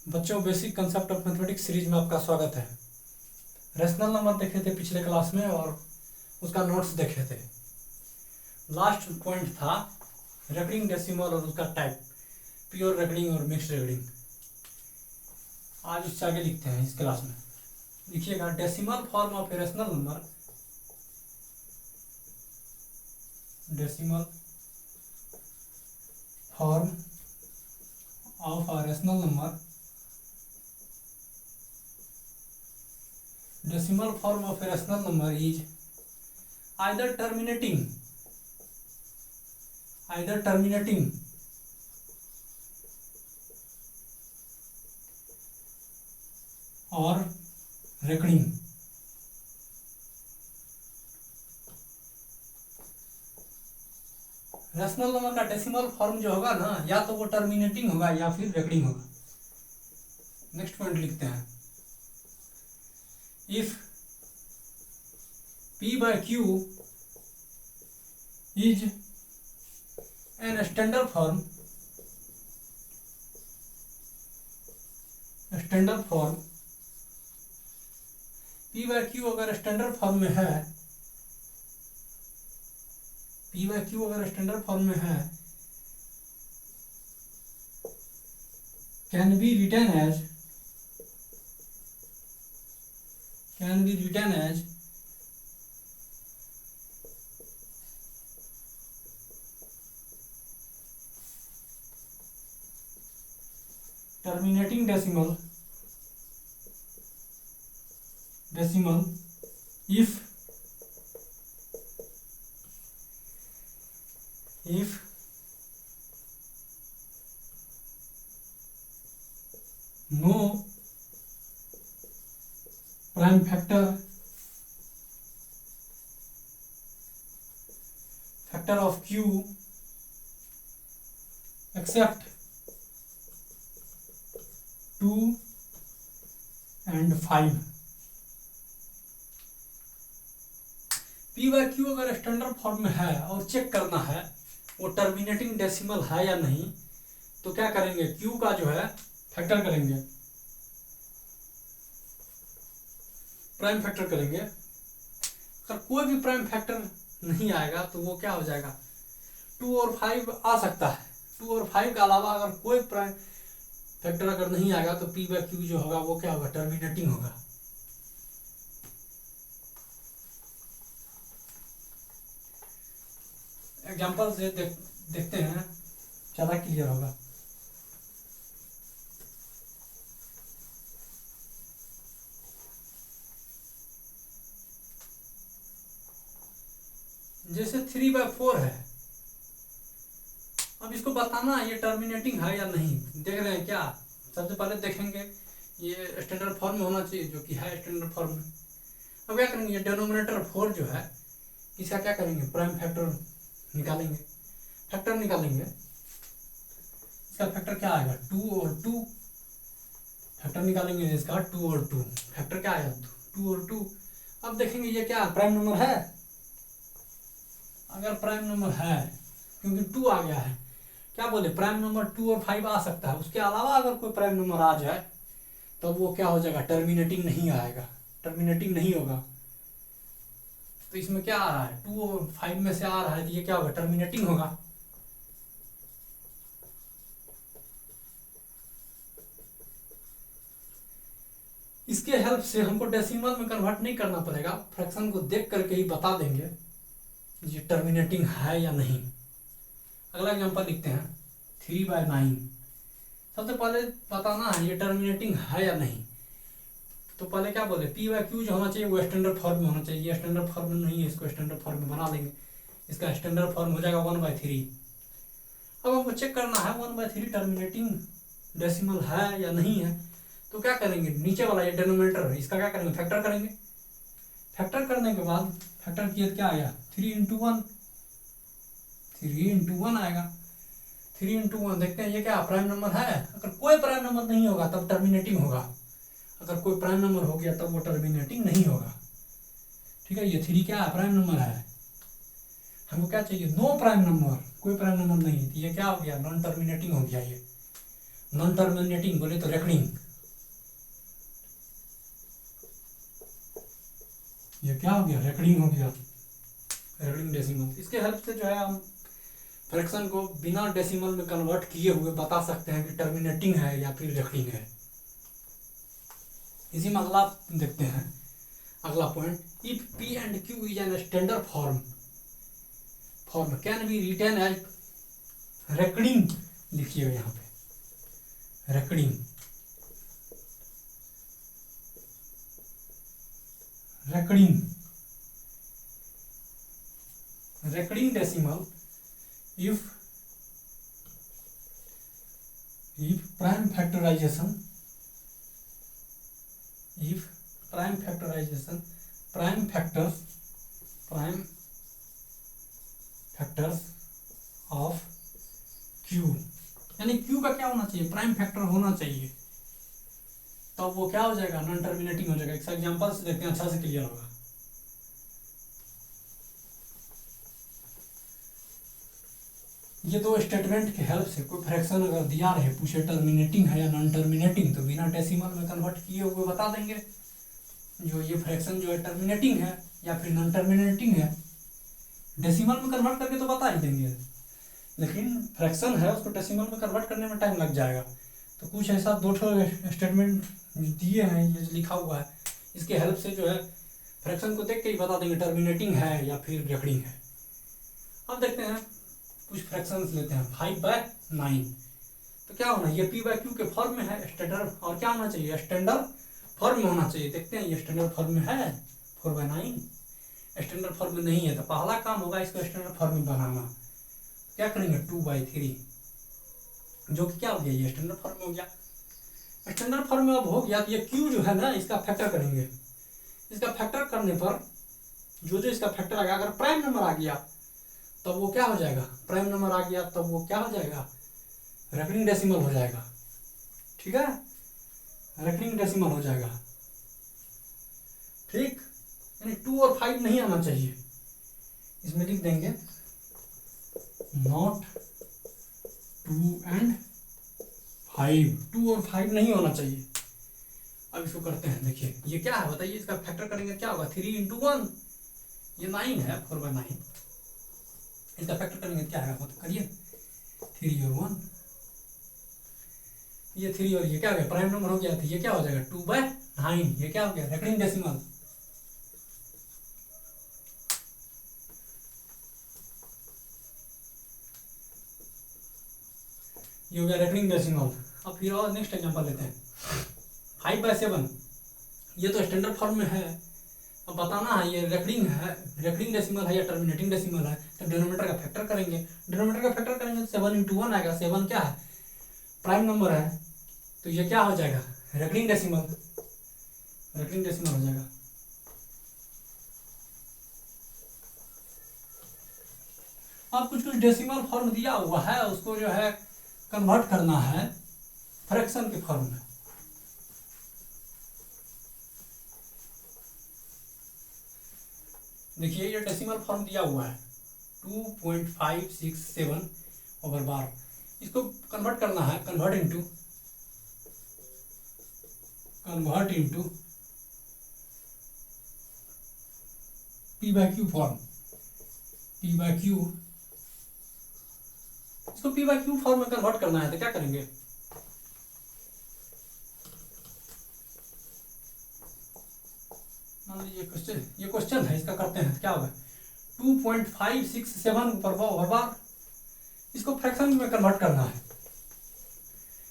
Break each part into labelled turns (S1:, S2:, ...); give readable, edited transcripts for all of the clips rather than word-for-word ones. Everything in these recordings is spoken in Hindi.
S1: बच्चों, basic concept of mathematics series में आपका स्वागत है। रेशनल नंबर देखे थे पिछले क्लास में और उसका नोट्स देखे थे। लास्ट पॉइंट था रेकरिंग डेसिमल और उसका टाइप, प्योर रेकरिंग और मिक्स्ड रेकरिंग। आज उससे आगे लिखते हैं इस क्लास में। लिखिएगा decimal form of a rational number, decimal form of a rational number, decimal form of a rational number is either terminating or recurring। Rational number का डेसिमल फॉर्म जो होगा ना, या तो वो टर्मिनेटिंग होगा या फिर रेकरिंग होगा। नेक्स्ट पॉइंट लिखते हैं, if p by q is an standard form, p by q अगर स्टैंडर्ड फॉर्म में है, p by q अगर स्टैंडर्ड फॉर्म में है, can be written as terminating decimal if no prime factor of q except 2 and 5। p by q अगर स्टैंडर्ड फॉर्म में है और चेक करना है वो टर्मिनेटिंग डेसिमल है या नहीं, तो क्या करेंगे, q का जो है फैक्टर करेंगे, प्राइम फैक्टर करेंगे। अगर कोई भी प्राइम फैक्टर नहीं आएगा तो वो क्या हो जाएगा, 2 और 5 आ सकता है। 2 और 5 के अलावा अगर कोई प्राइम फैक्टर अगर नहीं आएगा तो p by q जो होगा वो क्या होगा, टर्मिनेटिंग होगा। एग्जांपल से देखते हैं, ज़्यादा क्लियर होगा। जैसे 3/4 है, अब इसको बताना ये टर्मिनेटिंग है या नहीं। देख रहे हैं क्या, सबसे पहले देखेंगे ये स्टैंडर्ड फॉर्म में होना चाहिए, जो कि है स्टैंडर्ड फॉर्म में। अब क्या करेंगे, ये डिनोमिनेटर 4 जो है इसका क्या करेंगे, प्राइम फैक्टर निकालेंगे, इसका फैक्टर क्या आएगा, 2 और 2 फैक्टर निकालेंगे, इसका 2 और 2 फैक्टर क्या आएगा, 2 और 2। अब देखेंगे ये क्या प्राइम नंबर है। अगर प्राइम नंबर है, क्योंकि 2 आ गया है, क्या बोले, प्राइम नंबर 2 और 5 आ सकता है। उसके अलावा अगर कोई प्राइम नंबर आ जाए तब वो क्या हो जाएगा, टर्मिनेटिंग नहीं आएगा, टर्मिनेटिंग नहीं होगा। तो इसमें क्या आ रहा है, 2 और 5 में से आ रहा है, तो ये क्या होगा, टर्मिनेटिंग होगा। इसके हेल्प से हमको डेसिमल में कन्वर्ट नहीं करना पड़ेगा, फ्रैक्शन को देख करके ही बता देंगे ये टर्मिनेटिंग है या नहीं। अगला एग्जांपल लिखते हैं, 3/9। सबसे पहले बताना है ये टर्मिनेटिंग है या नहीं। तो पहले क्या बोले, p by q जो होना चाहिए वो स्टैंडर्ड फॉर्म में होना चाहिए। ये स्टैंडर्ड फॉर्म में नहीं है, इसको स्टैंडर्ड फॉर्म में बना लेंगे। इसका स्टैंडर्ड फॉर्म हो जाएगा 1/3। अब हमको चेक करना है 1/3 टर्मिनेटिंग डेसिमल है या नहीं है। तो क्या करेंगे, नीचे वाला ये डिनोमिनेटर इसका क्या करेंगे, फैक्टर करेंगे। फैक्टर करने के बाद फैक्टर किया क्या आया, 3 × 1 आएगा। 3 × 1 देखते हैं ये क्या प्राइम नंबर है। अगर कोई प्राइम नंबर नहीं होगा तब टर्मिनेटिंग होगा, अगर कोई प्राइम नंबर हो गया तब वो टर्मिनेटिंग नहीं होगा। ठीक है, ये 3 क्या है, प्राइम नंबर है। हमको क्या चाहिए, नो प्राइम नंबर, कोई प्राइम नंबर नहीं है, तो ये क्या हो गया, नॉन टर्मिनेटिंग हो गया। ये नॉन टर्मिनेटिंग बोले तो रेकरिंग, ये क्या हो गया, रेकरिंग हो गया, रेकरिंग डेसिमल। इसके हेल्प से जो है हम फ्रैक्शन को बिना डेसिमल में कन्वर्ट किए हुए बता सकते हैं कि टर्मिनेटिंग है या फिर रेकरिंग है। इसी में अगला देखते हैं, अगला point, if P and Q is an standard form can be written as recurring, लिखिएगा यहाँ पे recurring, recurring, recurring decimal if prime factorization, prime factors of q, यानी q का क्या होना चाहिए, प्राइम फैक्टर होना चाहिए, तब वो क्या हो जाएगा, नॉन टर्मिनेटिंग हो जाएगा। एक एग्जांपल से देखते हैं, अच्छा से क्लियर होगा। ये दो स्टेटमेंट के हेल्प से कोई फ्रैक्शन अगर दिया रहे, पूछे टर्मिनेटिंग है या नॉन टर्मिनेटिंग, तो बिना डेसिमल में कन्वर्ट किए हुए बता देंगे जो ये फ्रैक्शन जो है टर्मिनेटिंग है या फिर नॉन टर्मिनेटिंग है। डेसिमल में कन्वर्ट करके तो बता ही देंगे, लेकिन फ्रैक्शन है उसको डेसिमल में कन्वर्ट करने में टाइम लग जाएगा। तो कुछ ऐसा दो स्टेटमेंट दिए हैं, ये लिखा हुआ है, इसके हेल्प से जो है फ्रैक्शन को देख के ही बता देंगे टर्मिनेटिंग है या फिर रेकरिंग है। अब देखते हैं कुछ फ्रैक्शंस लेते हैं। 5/9, तो क्या होना, ये p/q के फॉर्म में है स्टैंडर्ड, और क्या होना चाहिए, स्टैंडर्ड फॉर्म में होना चाहिए। देखते हैं ये स्टैंडर्ड फॉर्म में है, 4/9 स्टैंडर्ड फॉर्म में नहीं है, तो पहला काम होगा इसको स्टैंडर्ड फॉर्म में बनाना। क्या करेंगे, 2/3, जो कि क्या हो गया, ये स्टैंडर्ड फॉर्म में हो गया। स्टैंडर्ड फॉर्म में अब हो गया, तो ये q जो है ना, इसका फैक्टर करेंगे। इसका फैक्टर करने पर जो इसका फैक्टर आ गया, अगर प्राइम नंबर आ गया तब वो क्या हो जाएगा, प्राइम नंबर आ गया तब वो क्या हो जाएगा, रेकरिंग डेसिमल हो जाएगा। ठीक है, रेकरिंग डेसिमल हो जाएगा। ठीक, यानी 2 और 5 नहीं आना चाहिए। इसमें लिख देंगे नॉट 2 and 5, 2 और 5 नहीं होना चाहिए। अब इसको करते हैं, देखिए ये क्या है बताइए, इसका फैक्टर करेंगे क्या होगा, 3 × 1, ये 9 है, 4/9, इसका फैक्टर करेंगे क्या है, तो करिए 3 और 1, ये 3 और ये क्या हो गया, प्राइम नंबर हो गया, तो ये क्या हो जाएगा 2/9, ये क्या हो गया, रेकरिंग डेसिमल। ये हो गया रेकरिंग डेसिमल। अब फिर और नेक्स्ट एग्जांपल लेते हैं, 5/7, ये तो स्टैंडर्ड फॉर्म में है, अब बताना है ये रेकरिंग है, रेकरिंग डेसिमल है या टर्मिनेटिंग डेसिमल है, तो डिनोमिनेटर का फैक्टर करेंगे। डिनोमिनेटर का फैक्टर करेंगे तो 7 × 1 आएगा, 7 क्या है, प्राइम नंबर है, तो ये क्या हो जाएगा, रेकरिंग डेसिमल, रेकरिंग डेसिमल हो जाएगा। अब कुछ डेसिमल फॉर्म दिया हुआ है, उसको जो है कन्वर्ट करना है फ्रैक्शन के फॉर्म में। देखिए ये डेसिमल फॉर्म दिया हुआ है 2.567/12, इसको कन्वर्ट करना है, convert into p/q form, p/q, इसको p/q फॉर्म में कन्वर्ट करना है, तो क्या करेंगे, मान लीजिए ये क्वेश्चन है, इसका करते हैं, क्या होगा 2.567/12, इसको फ्रैक्शन में कन्वर्ट करना है,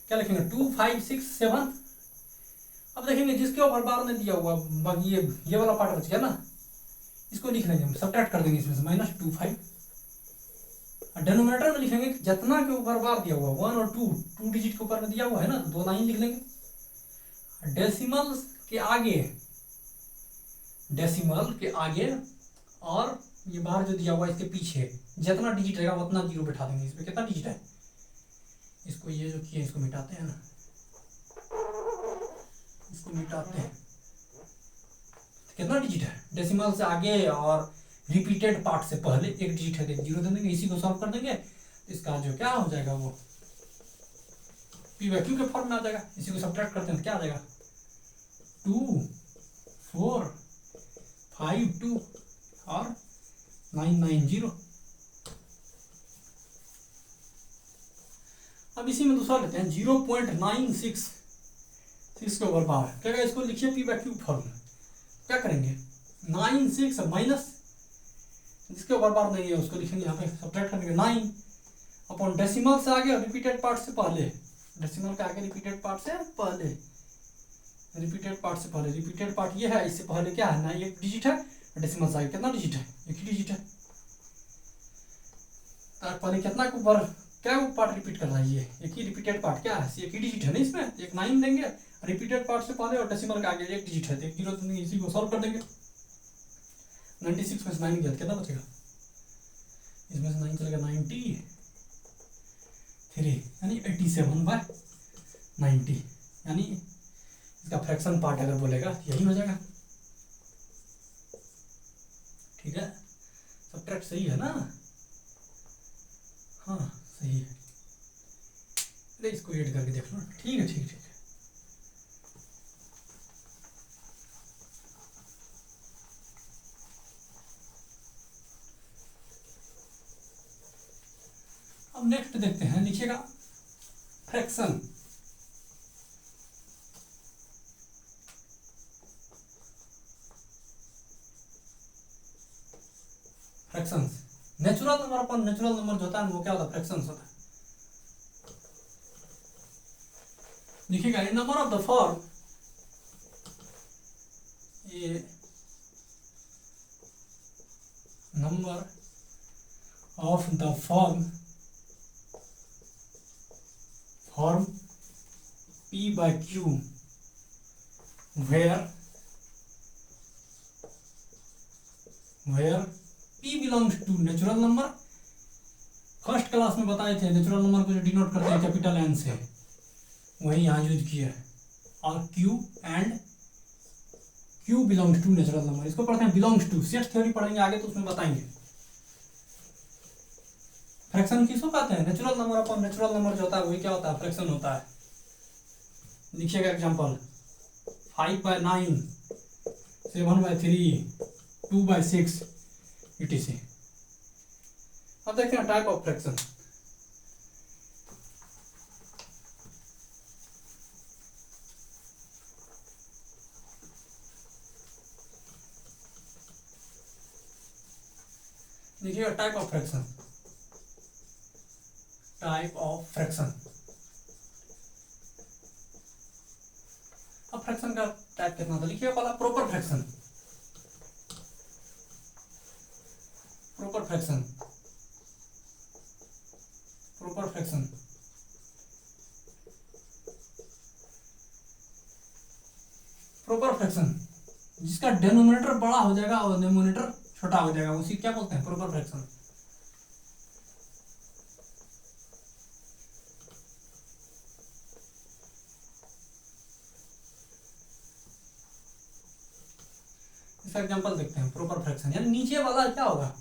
S1: क्या लिखेंगे 2567। अब देखेंगे जिसके ऊपर बार ने दिया हुआ, बाकी ये वाला पार्ट बच गया ना, इसको लिख लेंगे हम, सब्ट्रैक्ट कर देंगे इसमें से -25, डिनोमिनेटर में लिखेंगे जितना के ऊपर बार दिया हुआ 1 और 2 डिजिट के ऊपर में दिया हुआ है ना, 2 लाइन लिख लेंगे। डेसिमल के आगे और ये बाहर जो दिया हुआ है इसके पीछे जितना डिजिट रहेगा उतना 0 बैठा देंगे। इसमें कितना डिजिट है, इसको ये जो किया इसको मिटाते हैं ना, इसको मिटाते हैं, कितना डिजिट है, डेसिमल से आगे और रिपीटेड पार्ट से पहले एक डिजिट है, 0 दे देंगे, इसी को सॉल्व कर देंगे, इसका जो क्या हो जाएगा वो पी बाई क्यू के फॉर्म में आ जाएगा। इसी को सब्ट्रैक्ट करते हैं तो क्या आ जाएगा 2 4 5 2 और 9 9 0। अब इसी में दूसरा लेते हैं 0.966 के ओवर पावर। क्या इसको लिखिए पी बाई क्यू फॉर्म में। क्या करेंगे 96 माइनस जिसके ओवर पावर नहीं है उसको लिखेंगे यहाँ पे सब्ट्रैक्ट करेंगे 9 अपॉन डेसिमल से आगे और रिपीटेड पार्ट से पहले, डेसिमल के आगे रिपीटेड पार्ट से पहले, रिपीटेड पार्ट से पहले, रिपीटेड पार्ट ये है, इससे पहले क्या है ना एक डिजिट है, डेसिमल से आगे कितना डिजिट है, एक ही डिजिट है। पहले कितना के ऊपर क्या पार्ट रिपीट कर रहा है, ये एक ही रिपीटेड पार्ट क्या है, एक ही डिजिट है ना, इसमें एक 9 देंगे, रिपीटेड पार्ट से पहले और डेसिमल के आगे एक डिजिट है, तो एक 0 देंगे, इसी को सॉल्व कर देंगे। 96 में से 9 गया कितना बचेगा, इसमें से 9 चलेगा 93 यानी 87/90, यानी इसका फ्रैक्शन पार्ट अगर बोलेगा तो यही हो जाएगा। ठीक है, सब्ट्रैक्ट सही है ना, हाँ सही है। अरे इसको ऐड करके देख लो, ठीक है ठीक है ठीक है। अब नेक्स्ट देखते हैं, लिखिएगा फ्रैक्शन। फ्रैक्शंस नेचुरल नंबर अपन नेचुरल नंबर जो होता है वो क्या होता है, फ्रैक्शंस होता है। लिखिएगा इन नंबर ऑफ द फॉर्म, ये number of the form P by Q where P belongs to natural number. First class में बताए थे नेचुरल नंबर को जो डिनोट करते हैं कैपिटल N से, वही यहाँ यूज किया है। और Q belongs to natural number, इसको पढ़ते हैं बिलोंग्स टू, सेट थ्योरी पढ़ेंगे आगे तो उसमें बताएंगे। फ्रैक्शन किसको कहते हैं, natural number upon natural number जो होता है वही क्या होता है, फ्रैक्शन होता है। लिखिएगा एग्जांपल 5/9, 7/3, 2/6 etc। अब देखते हैं टाइप ऑफ फ्रैक्शन। देखिएगा type of fraction, type of fraction. अब फ्रैक्शन का टाइप कितना था, लिखिए पहला proper fraction. Proper fraction, proper fraction proper fraction जिसका डिनोमिनेटर बड़ा हो जाएगा और न्यूमरेटर छोटा हो जाएगा, उसी क्या बोलते हैं, प्रॉपर फ्रैक्शन। इसका एग्जांपल देखते हैं, प्रॉपर फ्रैक्शन यानी नीचे वाला क्या होगा,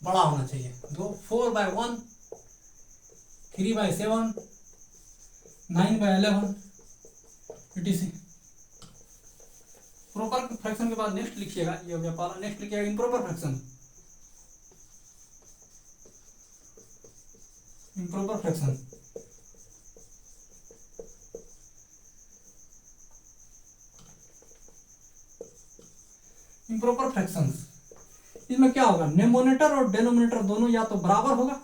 S1: बड़ा होना चाहिए। 4/1, 3/7, 9/11 etc। प्रॉपर फ्रैक्शन के बाद नेक्स्ट लिखिएगा, ये हो गया पहला। नेक्स्ट लिखिएगा improper fraction. Improper fraction improper fractions, इसमें क्या होगा, न्यूमरेटर और डिनोमिनेटर दोनों या तो बराबर होगा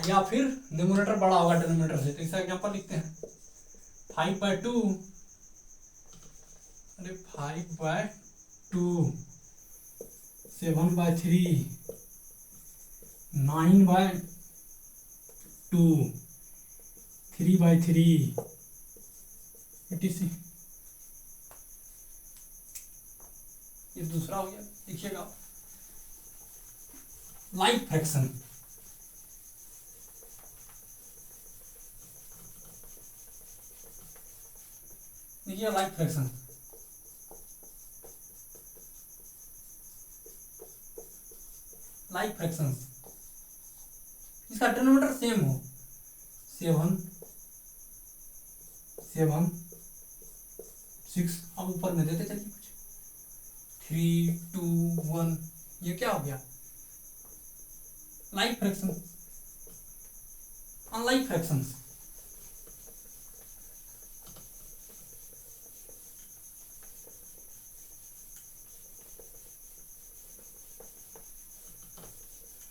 S1: या फिर न्यूमरेटर बड़ा होगा डिनोमिनेटर से। तो इसका एग्जांपल लिखते हैं 5/2, अरे 5/2, 7/3, 9/2, 3/3 etc। ये दूसरा हो गया। देखिएगा लाइक फ्रैक्शन, देखिए लाइक फ्रैक्शन, लाइक फ्रैक्शन इसका डिनोमिनेटर सेम हो, 7 7 6, अब ऊपर में देते चलिए कुछ 3 2 1, ये क्या हो गया, लाइक फ्रैक्शन, अनलाइक फ्रैक्शंस।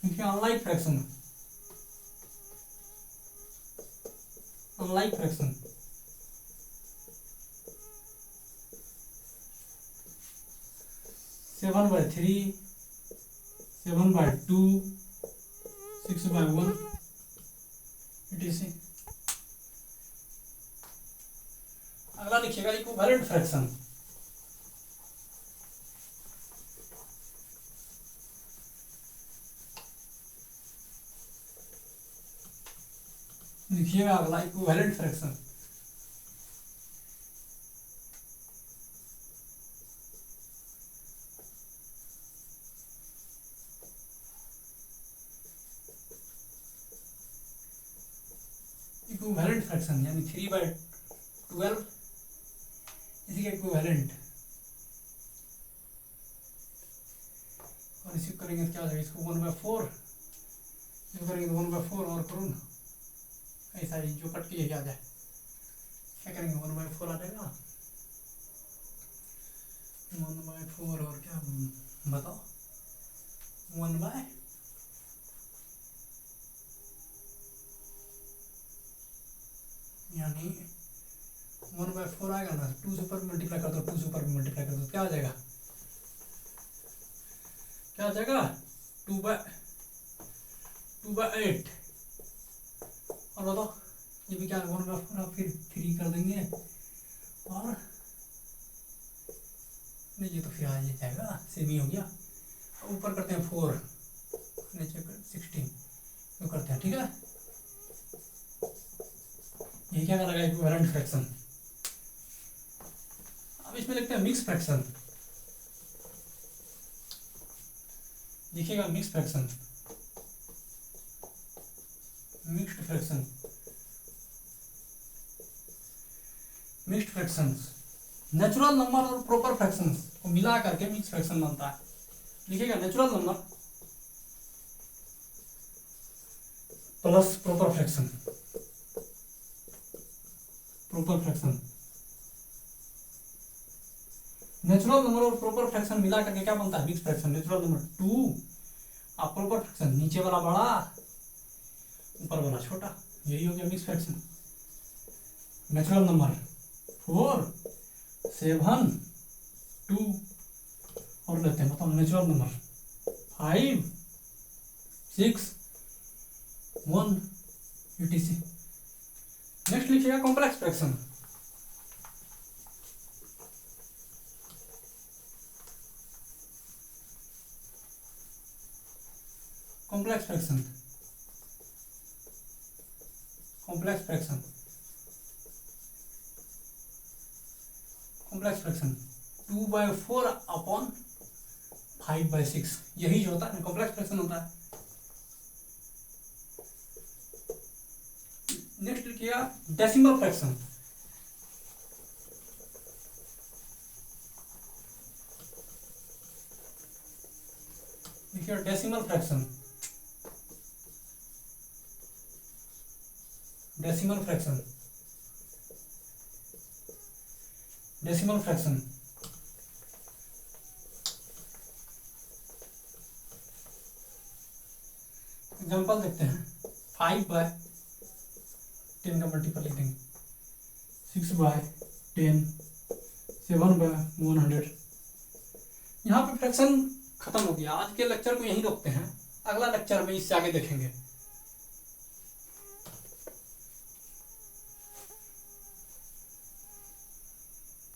S1: देखिए unlike fraction, unlike fraction, 7/3, 7/2, 6/1, etc। अगला लिखिएगा इक्विवेलेंट फ्रैक्शन। लिखिएगा अगला इक्विवेलेंट फ्रैक्शन। इक्विवेलेंट फ्रैक्शन यानी 3/12 इसी के इक्विवेलेंट, और इसी करेंगे तो क्या हो जाएगा, इसको 1/4, इसको करेंगे तो 1/4 और करूँ ना, ऐसा ही जो कट के आ जाए, क्या करेंगे 1/4 आ जाएगा, 1/4 और क्या बताओ 1/, यानी 1/4 आएगा ना, 2 से ऊपर मल्टीप्लाई कर दो, 2 से ऊपर मल्टीप्लाई कर दो, क्या आ जाएगा, क्या आ जाएगा 2/8। और बताओ ये भी क्या 1/4, आप फिर 3 कर देंगे, और नहीं ये तो फिर आ जाएगा, सेमी हो गया। ऊपर करते हैं 4, नीचे 16, तो करते हैं, ठीक है। ये क्या लगा इक्विवेलेंट फ्रैक्शन। अब इसमें लिखते हैं मिक्स फ्रैक्शन। देखिएगा mix fraction, mixed fraction, mixed fractions, natural number और प्रॉपर फ्रैक्शंस को मिला करके मिक्स फ्रैक्शन बनता है। लिखिएगा natural number plus proper fraction, proper fraction, natural number और प्रॉपर फ्रैक्शन मिला करके क्या बनता है, मिक्स फ्रैक्शन। नेचुरल नंबर 2 और प्रॉपर फ्रैक्शन, नीचे वाला बड़ा ऊपर वाला छोटा, यही हो गया मिक्स फ्रैक्शन। नेचुरल नंबर 4 7 2 और लेते हैं, मतलब नेचुरल नंबर 5 6 1, etc। नेक्स्ट लिखिएगा complex fraction. Complex fraction, complex fraction, complex fraction 2/4 upon 5/6, यही जो होता है कॉम्प्लेक्स फ्रैक्शन होता है। नेक्स्ट लिखिएगा डेसिमल फ्रैक्शन। लिखिए decimal fraction, decimal fraction, decimal fraction. Example देखते हैं, 5/10 का मल्टीपल लिख देंगे, 6/10, 7/100। यहाँ पे फ्रैक्शन खत्म हो गया। आज के लेक्चर को यहीं रोकते हैं, अगला लेक्चर में इससे आगे देखेंगे।